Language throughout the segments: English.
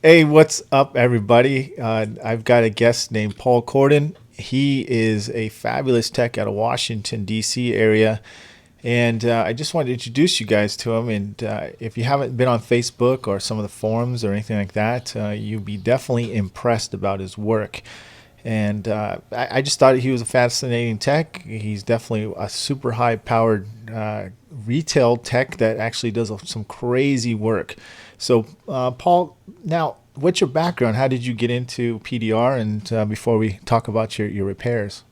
Hey, what's up, everybody? I've got a guest named Paul Kordon. He is a fabulous tech out of Washington, D.C. area. And I just wanted to introduce you guys to him. And if you haven't been on Facebook or some of the forums or anything like that, you'll be definitely impressed about his work. And I just thought he was a fascinating tech. He's definitely a super high powered retail tech that actually does some crazy work. So, Paul, now, what's your background? How did you get into PDR? And before we talk about your repairs.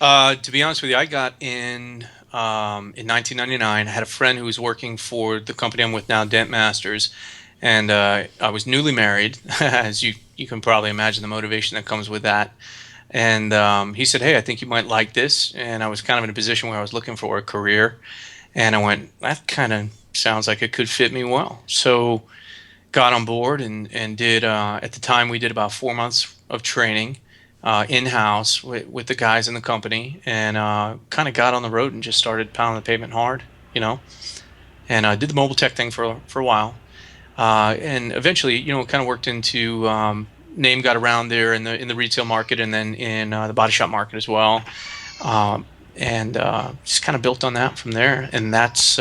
To be honest with you, I got in 1999. I had a friend who was working for the company I'm with now, Dent Masters, and I was newly married, as you can probably imagine the motivation that comes with that. And he said, "Hey, I think you might like this." And I was kind of in a position where I was looking for a career, and I went, "That kind of sounds like it could fit me well." So got on board and did at the time we did about 4 months of training in house with the guys in the company, and kind of got on the road and just started pounding the pavement hard, you know. And did the mobile tech thing for a while, and eventually, kind of worked into name got around there in the retail market and then in the body shop market as well. And just kind of built on that from there, and that's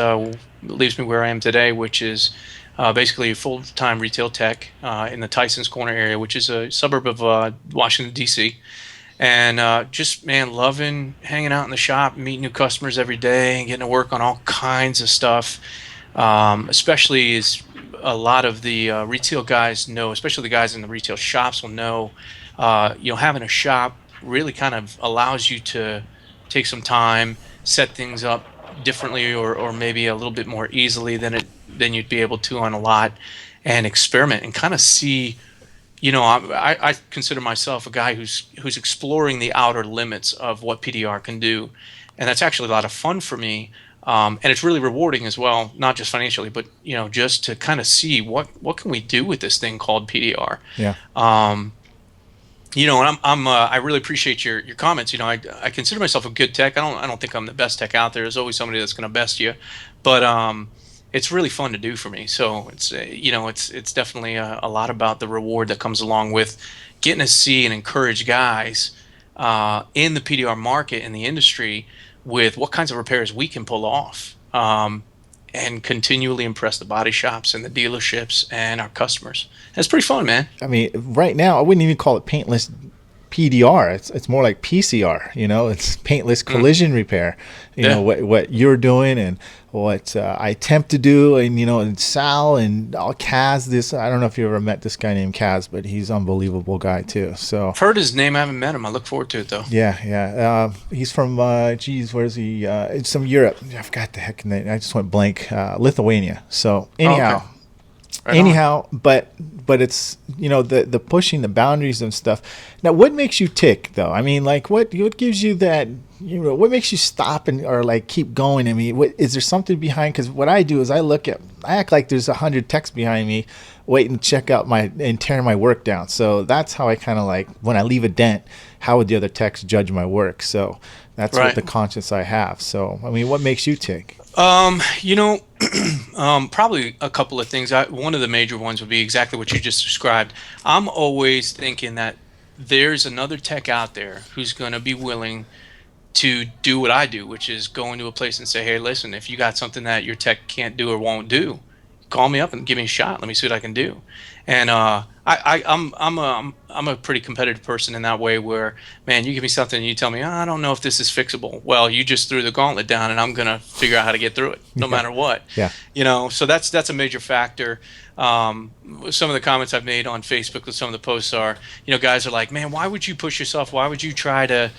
leaves me where I am today, which is basically a full-time retail tech in the Tyson's Corner area, which is a suburb of Washington D.C. And just man, loving hanging out in the shop, meeting new customers every day, and getting to work on all kinds of stuff. Especially as a lot of the retail guys know, especially the guys in the retail shops will know, having a shop really kind of allows you to take some time, set things up differently or maybe a little bit more easily than you'd be able to on a lot, and experiment and kind of see. I consider myself a guy who's exploring the outer limits of what PDR can do, and that's actually a lot of fun for me. And it's really rewarding as well, not just financially, but just to kind of see what can we do with this thing called PDR. Yeah. And I really appreciate your comments. I consider myself a good tech. I don't think I'm the best tech out there. There's always somebody that's going to best you, but it's really fun to do for me. So it's definitely a lot about the reward that comes along with getting to see and encourage guys in the PDR market in the industry with what kinds of repairs we can pull off. And continually impress the body shops and the dealerships and our customers. It's pretty fun, man. I mean, right now, I wouldn't even call it paintless PDR. It's more like PCR. It's paintless Mm, collision repair. yeah. What you're doing and what I attempt to do, and and Sal and Kaz. This I don't know if you ever met this guy named Kaz, but he's an unbelievable guy too. So I've heard his name. I haven't met him. I look forward to it though. yeah, yeah. He's from geez, where's he? It's some Europe. I forgot the heck name. I just went blank. Lithuania. So Oh, okay. anyhow, Right on. but it's the pushing the boundaries and stuff. Now, what makes you tick though? I mean, like what gives you that? What makes you stop and or like keep going? I mean, is there something behind? Because what I do is I act like there's 100 texts behind me, waiting to check out my and tearing my work down. So that's how I kind of like when I leave a dent. How would the other techs judge my work? So that's what Right. the conscience I have. So I mean, what makes you tick? You know, probably a couple of things. One of the major ones would be exactly what you just described. I'm always thinking that there's another tech out there who's going to be willing to do what I do, which is go into a place and say, "Hey, listen, if you got something that your tech can't do or won't do, call me up and give me a shot. Let me see what I can do." And I'm a pretty competitive person in that way. Where man, you give me something and you tell me, "Oh, I don't know if this is fixable." Well, you just threw the gauntlet down, and I'm gonna figure out how to get through it, no Yeah, matter what. yeah, So that's a major factor. Some of the comments I've made on Facebook with some of the posts are, guys are like, man, why would you push yourself? Why would you try to,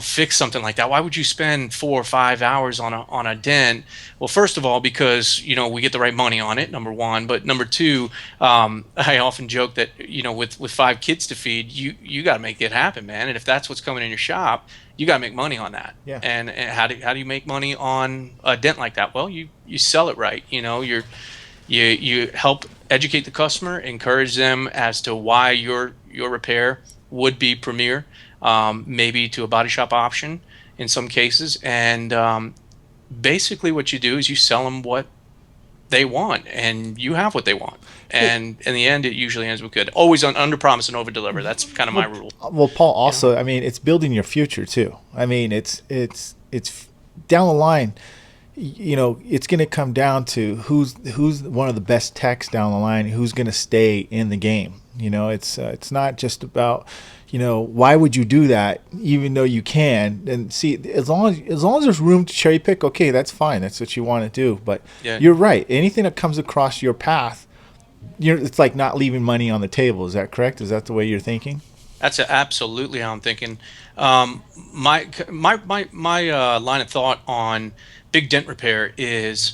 fix something like that? Why would you spend 4 or 5 hours on a dent? Well, first of all, because we get the right money on it, number one. But number two, I often joke that with 5 kids to feed, you got to make it happen, man. And if that's what's coming in your shop, you got to make money on that. yeah. And how do you make money on a dent like that? Well, you sell it right. You help educate the customer, encourage them as to why your repair would be premier, maybe to a body shop option in some cases, and basically what you do is you sell them what they want, and you have what they want. Well, And in the end, it usually ends with good. Always on under promise and over deliver. That's kind of my well, rule. Paul. You know. Also, I mean, it's building your future too. I mean, it's down the line. It's going to come down to who's one of the best techs down the line, who's going to stay in the game. It's not just about, why would you do that even though you can. And see, as long as there's room to cherry pick, okay, that's fine. That's what you want to do. But Yeah, you're right. Anything that comes across your path, it's like not leaving money on the table. Is that correct? Is that the way you're thinking? that's absolutely how I'm thinking. My line of thought on big dent repair is,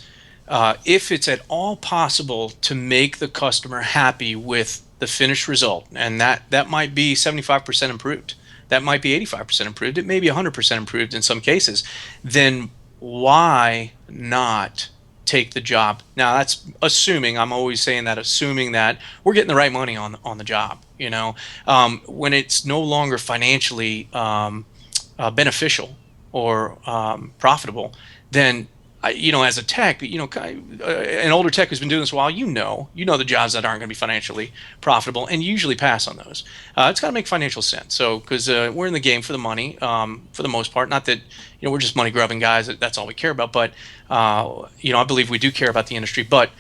if it's at all possible to make the customer happy with the finished result, and that might be 75% improved, that might be 85% improved, it may be 100% improved in some cases, then why not take the job? Now that's assuming, I'm always saying that, assuming that we're getting the right money on the job. When it's no longer financially beneficial or profitable, then as a tech, an older tech who's been doing this a while, the jobs that aren't going to be financially profitable, and you usually pass on those. It's got to make financial sense. So, because we're in the game for the money, for the most part. Not that we're just money grubbing guys. That's all we care about. But I believe we do care about the industry, but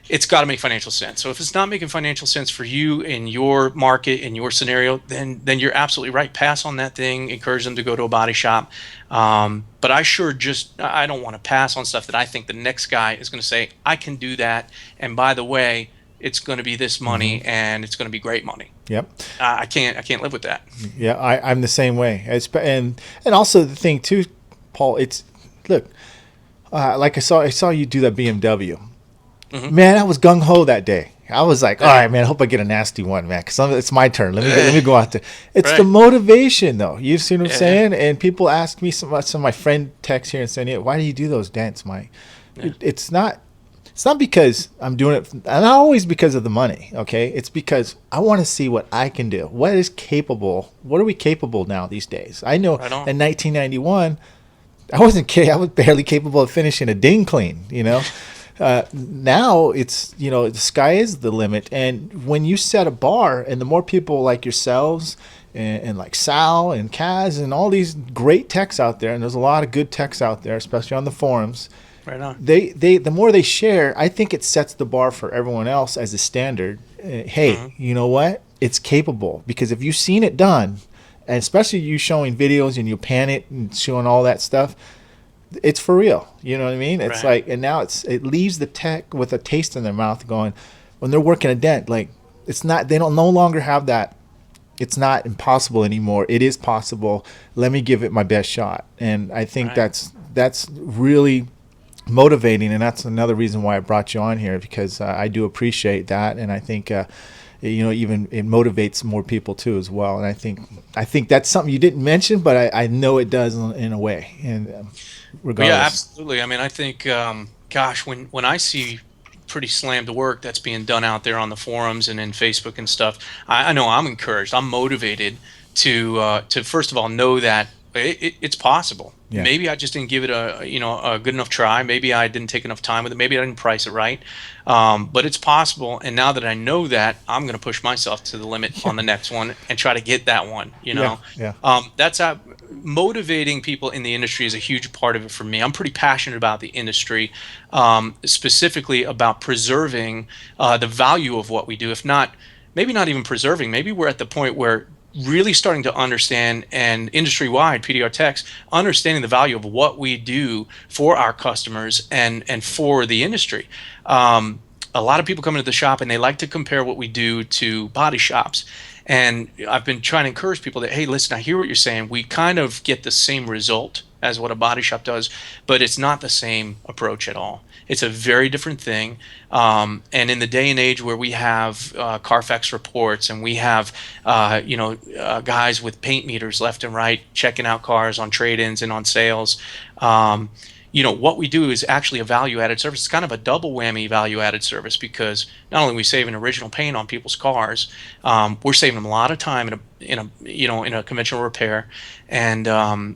it's got to make financial sense. So if it's not making financial sense for you in your market, in your scenario, then you're absolutely right. Pass on that thing. Encourage them to go to a body shop. But I don't want to pass on stuff that I think the next guy is going to say, I can do that. And by the way, it's going to be this money, and it's going to be great money. Yep. I can't live with that. Yeah, I'm the same way. And also the thing too, Paul. It's look, like I saw you do that BMW. Man, I was gung ho that day. I was like, all right, man, I hope I get a nasty one, man, because it's my turn. Let me go out there. It's the Right. motivation, though. You see what I'm Yeah. saying? And people ask me, some of my friend texts here and saying, yeah, why do you do those dents, Mike? Yeah. It's not because I'm doing it, and not always because of the money, okay? It's because I want to see what I can do. What are we capable now these days? I know Right on. in 1991, I I was barely capable of finishing a ding clean, now it's the sky is the limit, and when you set a bar, and the more people like yourselves and like Sal and Kaz and all these great techs out there, and there's a lot of good techs out there, especially on the forums. Right on. The more they share, I think it sets the bar for everyone else as a standard. Hey, you know what? It's capable, because if you've seen it done, and especially you showing videos and you pan it and showing all that stuff, it's for real. You know what I mean? It's Right. like, and now it leaves the tech with a taste in their mouth, going, when they're working a dent, like, they don't no longer have that. It's not impossible anymore. It is possible. Let me give it my best shot. And I think Right. that's really motivating, and that's another reason why I brought you on here, because I do appreciate that, and I think even it motivates more people too as well. And I think that's something you didn't mention, but I know it does in a way. And Well, yeah, regardless. absolutely. I mean, I think, gosh, when I see pretty slammed work that's being done out there on the forums and in Facebook and stuff, I know I'm encouraged. I'm motivated to first of all know that it's possible. Yeah. Maybe I just didn't give it a good enough try. Maybe I didn't take enough time with it. Maybe I didn't price it right. But it's possible. And now that I know that, I'm going to push myself to the limit on the next one and try to get that one. Yeah. Yeah. That's how motivating people in the industry is a huge part of it for me. I'm pretty passionate about the industry, specifically about preserving the value of what we do. If not, maybe not even preserving. Maybe we're at the point where really starting to understand, and industry-wide PDR techs understanding the value of what we do for our customers and for the industry. A lot of people come into the shop and they like to compare what we do to body shops. And I've been trying to encourage people that, hey, listen, I hear what you're saying. We kind of get the same result as what a body shop does, but it's not the same approach at all. It's a very different thing. And in the day and age where we have Carfax reports, and we have guys with paint meters left and right checking out cars on trade-ins and on sales, what we do is actually a value-added service. It's kind of a double whammy value-added service, because not only are we saving original paint on people's cars, we're saving them a lot of time in a conventional repair, and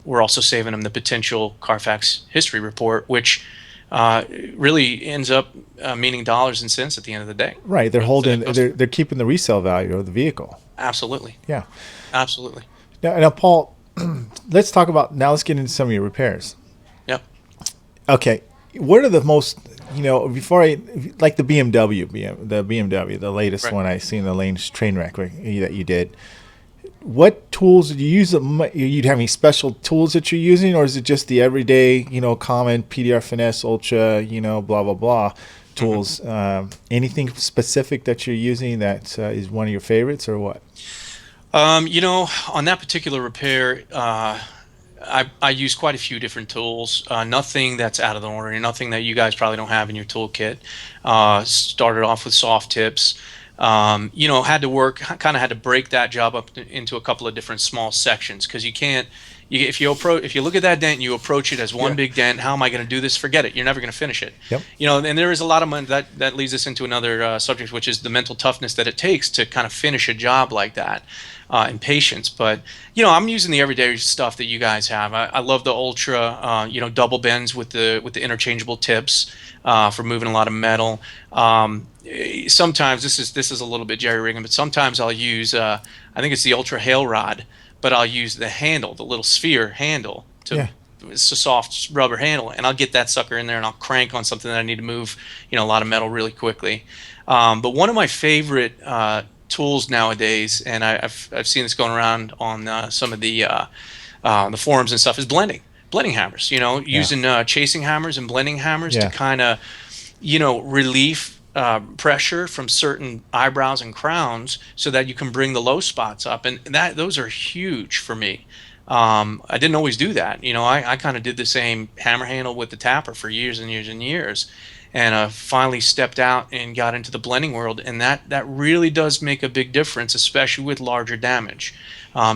we're also saving them the potential Carfax history report, which really ends up meaning dollars and cents at the end of the day. Right. They're For the holding. customer. They're keeping the resale value of the vehicle. Absolutely, Yeah. absolutely. Now, Paul, let's talk about now. Let's get into some of your repairs. Yep. Okay. What are the most, before like the BMW, the latest Right. one I seen, the Lane's train wreck that you did. What tools did you use? You'd have any special tools that you're using, or is it just the everyday, common PDR Finesse Ultra, blah blah blah hmm tools? Anything specific that you're using that is one of your favorites, or what? On that particular repair, I use quite a few different tools. Nothing that's out of the ordinary, nothing that you guys probably don't have in your toolkit. Started off with soft tips. Had to work, kind of had to break that job up into a couple of different small sections because you can't. If you look at that dent and you approach it as one Yeah. big dent, how am I going to do this? Forget it. You're never going to finish it. Yep. And there is a lot of money that leads us into another subject, which is the mental toughness that it takes to kind of finish a job like that, and patience. But I'm using the everyday stuff that you guys have. I love the Ultra, double bends with the interchangeable tips for moving a lot of metal. Sometimes this is a little bit jerry rigging, but sometimes I'll use I think it's the Ultra Hail Rod, but I'll use the handle, the little sphere handle to. Yeah. It's a soft rubber handle, and I'll get that sucker in there, and I'll crank on something that I need to move, a lot of metal really quickly. But one of my favorite tools nowadays, and I've seen this going around on some of the forums and stuff, is blending hammers. Yeah. Using chasing hammers and blending hammers to Yeah. kind of relieve pressure from certain eyebrows and crowns so that you can bring the low spots up, and those are huge for me. I didn't always do that. I kind of did the same hammer handle with the tapper for years and years and years, and finally stepped out and got into the blending world, and that really does make a big difference, especially with larger damage,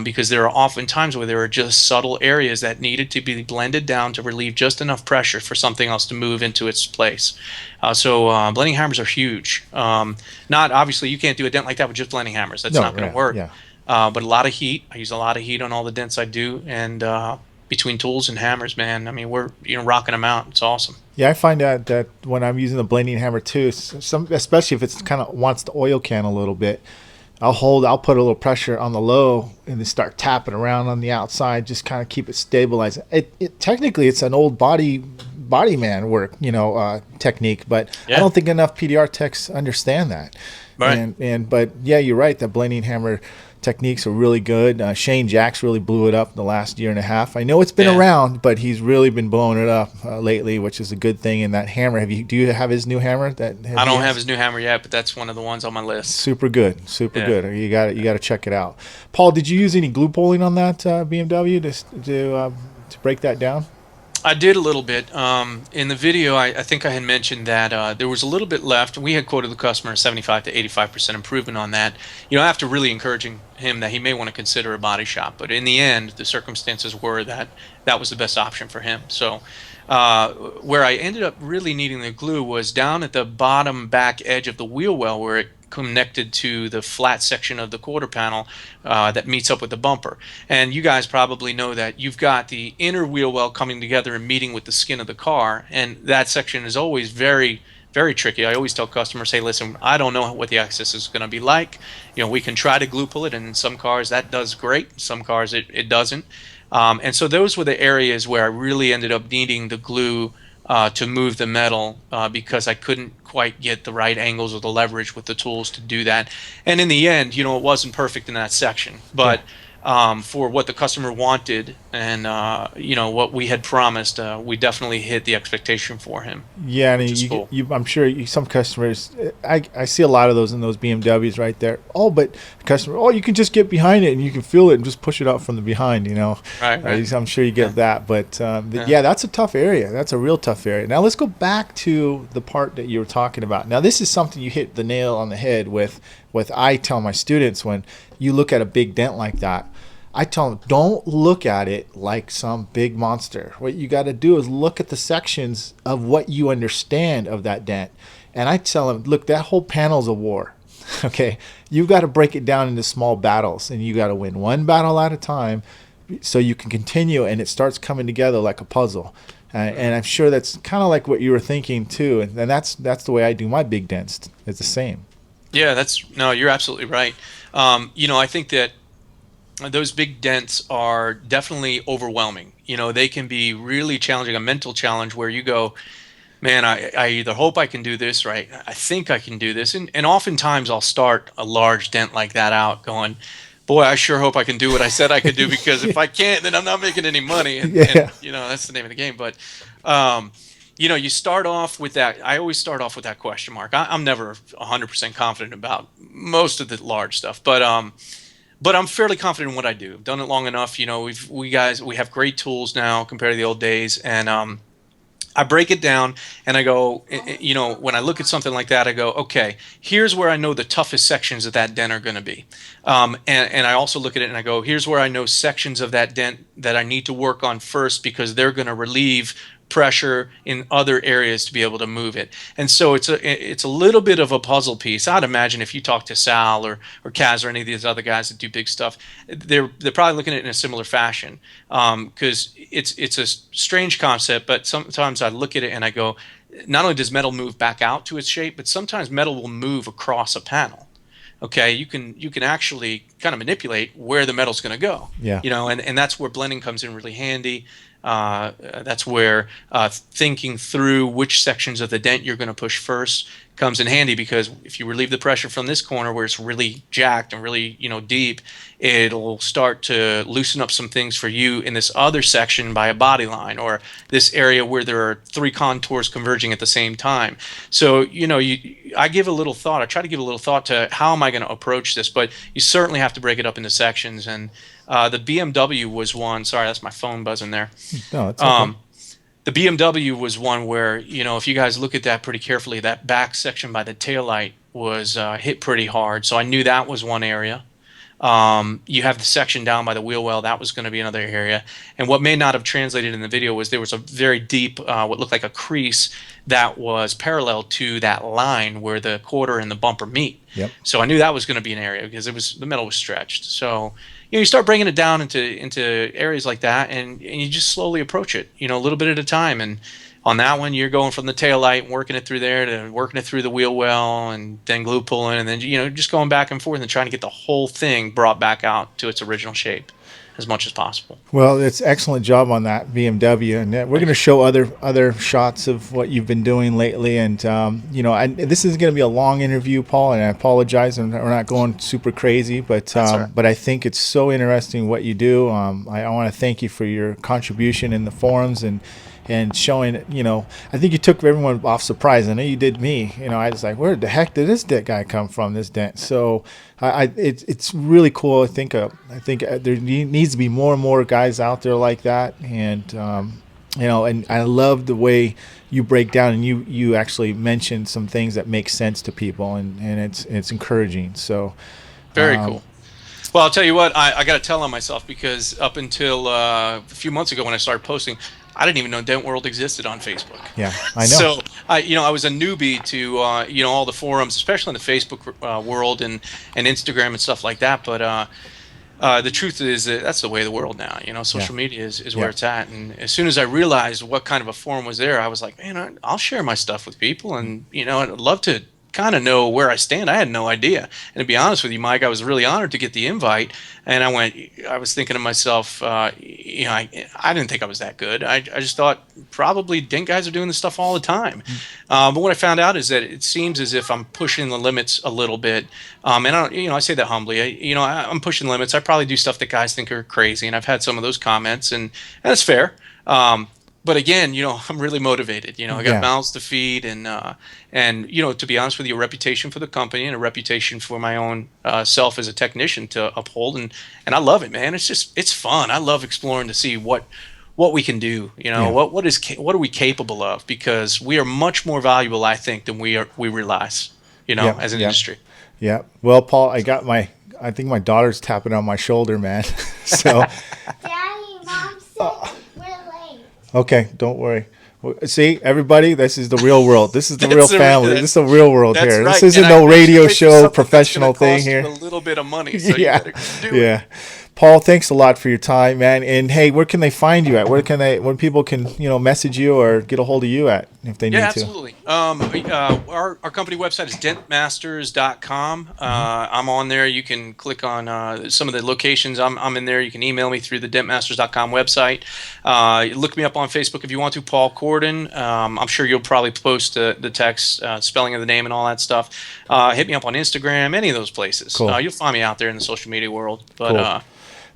because there are often times where there are just subtle areas that needed to be blended down to relieve just enough pressure for something else to move into its place. So blending hammers are huge. Not obviously you can't do a dent like that with just blending hammers. That's No. not going to Yeah. work. Yeah. But a lot of heat. I use a lot of heat on all the dents I do, and between tools and hammers, man, I mean we're rocking them out. It's awesome. Yeah, I find out that when I'm using the blending hammer too, especially if it's kind of wants to oil can a little bit, I'll put a little pressure on the low and then start tapping around on the outside, just kind of keep it stabilized. It technically it's an old body man work, technique, but I Yeah. don't think enough PDR techs understand that. Right. But yeah, you're right. The blending hammer techniques are really good. Shane Jacks really blew it up the last year and a half. I know it's been Yeah. around, but he's really been blowing it up lately, which is a good thing. And that hammer, do you have his new hammer? I He don't has? have his new hammer yet, but that's one of the ones on my list. Super good, super Yeah. good. You got to check it out. Paul, did you use any glue pulling on that BMW to break that down? I did a little bit. In the video, I think I had mentioned that there was a little bit left. We had quoted the customer 75 to 85% improvement on that. After really encouraging him that he may want to consider a body shop. But in the end, the circumstances were that that was the best option for him. So where I ended up really needing the glue was down at the bottom back edge of the wheel well where it connected to the flat section of the quarter panel that meets up with the bumper. And you guys probably know that you've got the inner wheel well coming together and meeting with the skin of the car, and that section is always very very tricky. I always tell customers, hey, listen, I don't know what the access is going to be like. We can try to glue pull it, and in some cars that does great, in some cars it doesn't. And so those were the areas where I really ended up needing the glue to move the metal because I couldn't quite get the right angles or the leverage with the tools to do that. And in the end, it wasn't perfect in that section, but for what the customer wanted and what we had promised, we definitely hit the expectation for him, Yeah, which and is cool. I'm sure some customers, I see a lot of those in those BMWs right there. Oh, but the customer, you can just get behind it and you can feel it and just push it out from the behind. Right. I'm sure you get Yeah. that. But Yeah. yeah, that's a tough area. That's a real tough area. Now let's go back to the part that you were talking about. Now this is something you hit the nail on the head with. I tell my students when you look at a big dent like that, I tell them, don't look at it like some big monster. What you got to do is look at the sections of what you understand of that dent. And I tell them, look, that whole panel's a war. Okay. You've got to break it down into small battles, and you got to win one battle at a time so you can continue, and it starts coming together like a puzzle. And I'm sure that's kind of like what you were thinking too. And that's the way I do my big dents. It's the same. Yeah, that's no, you're absolutely right. I think that those big dents are definitely overwhelming. They can be really challenging, a mental challenge where you go, man, I either hope I can do this, right? I think I can do this. And oftentimes I'll start a large dent like that out going, boy, I sure hope I can do what I said I could do, because if I can't, then I'm not making any money. And Yeah. that's the name of the game. But, um, you start off with that. I always start off with that question mark. I'm never 100% confident about most of the large stuff, but I'm fairly confident in what I do. I've done it long enough. We have great tools now compared to the old days, and I break it down and I go, when I look at something like that, I go, okay, here's where I know the toughest sections of that dent are going to be. And I also look at it and I go, here's where I know sections of that dent that I need to work on first, because they're going to relieve pressure in other areas to be able to move it. And so it's a little bit of a puzzle piece. I'd imagine if you talk to Sal or Kaz or any of these other guys that do big stuff, they're probably looking at it in a similar fashion, because it's a strange concept. But sometimes I look at it and I go, not only does metal move back out to its shape, but sometimes metal will move across a panel. Okay, you can actually kind of manipulate where the metal's going to go. Yeah. And that's where blending comes in really handy. That's where thinking through which sections of the dent you're going to push first comes in handy, because if you relieve the pressure from this corner where it's really jacked and really deep, it'll start to loosen up some things for you in this other section by a body line, or this area where there are three contours converging at the same time. So I give a little thought. I try to give a little thought to how am I going to approach this, but you certainly have to break it up into sections. And the BMW was one. Sorry, that's my phone buzzing there. No, it's okay. The BMW was one where, if you guys look at that pretty carefully, that back section by the taillight was hit pretty hard. So I knew that was one area. You have the section down by the wheel well. That was going to be another area. And what may not have translated in the video was there was a very deep, what looked like a crease that was parallel to that line where the quarter and the bumper meet. Yep. So I knew that was going to be an area because the metal was stretched. So you start breaking it down into areas like that, and you just slowly approach it, a little bit at a time. And on that one, you're going from the tail light and working it through there to working it through the wheel well, and then glue pulling, and then just going back and forth and trying to get the whole thing brought back out to its original shape as much as possible. Well, it's excellent job on that BMW, and we're going to show other shots of what you've been doing lately. And this is going to be a long interview, Paul, and I apologize, and we're not going super crazy, but right. but I think it's so interesting what you do. I want to thank you for your contribution in the forums and showing, I think you took everyone off surprise. I know you did me. I was like, where the heck did this guy come from, this dent? So it's really cool. I think there needs to be more and more guys out there like that. And, and I love the way you break down and you actually mention some things that make sense to people, and it's encouraging. So very cool. Well, I'll tell you what, I got to tell on myself, because up until a few months ago when I started posting, I didn't even know Dent World existed on Facebook. Yeah, I know. So I was a newbie to all the forums, especially in the Facebook world and Instagram and stuff like that. But the truth is that that's the way of the world now. Social media is where it's at. And as soon as I realized what kind of a forum was there, I was like, man, I'll share my stuff with people, and I'd love to kind of know where I stand. I had no idea. And to be honest with you, Mike, I was really honored to get the invite. And I was thinking to myself, I didn't think I was that good. I just thought probably Dent guys are doing this stuff all the time. But what I found out is that it seems as if I'm pushing the limits a little bit. And I say that humbly. I'm pushing limits. I probably do stuff that guys think are crazy. And I've had some of those comments, and that's fair. But again, I'm really motivated. I got mouths to feed, and to be honest with you, a reputation for the company and a reputation for my own self as a technician to uphold, and I love it, man. It's fun. I love exploring to see what we can do. What are we capable of? Because we are much more valuable, I think, than we realize. As an industry. Yeah. Well, Paul, I think my daughter's tapping on my shoulder, man. So. Daddy, Mom said we're late. Okay, don't worry. See, everybody, this is the real world. This is the real family. This is the real world here. Right. This isn't no radio show professional thing here. A little bit of money, so yeah, you better do yeah. it. Paul, thanks a lot for your time, man. And hey, where can they find you at? Where people can, message you or get a hold of you at if they Yeah, need to? absolutely. Our company website is dentmasters.com. I'm on there. You can click on some of the locations. I'm in there. You can email me through the dentmasters.com website. Look me up on Facebook if you want to, Paul Kordon. I'm sure you'll probably post the text, spelling of the name and all that stuff. Hit me up on Instagram, any of those places. Cool. You'll find me out there in the social media world. But Cool.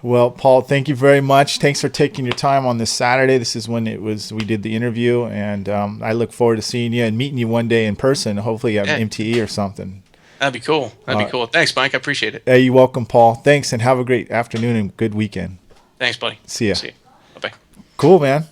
Well, Paul, thank you very much. Thanks for taking your time on this Saturday. This is when we did the interview, and I look forward to seeing you and meeting you one day in person. Hopefully at yeah, MTE or something. that'd be cool. That'd be cool. Thanks, Mike. I appreciate it. Hey, you're welcome, Paul. Thanks, and have a great afternoon and good weekend. Thanks, buddy. See ya. See you. Bye-bye. Cool, man.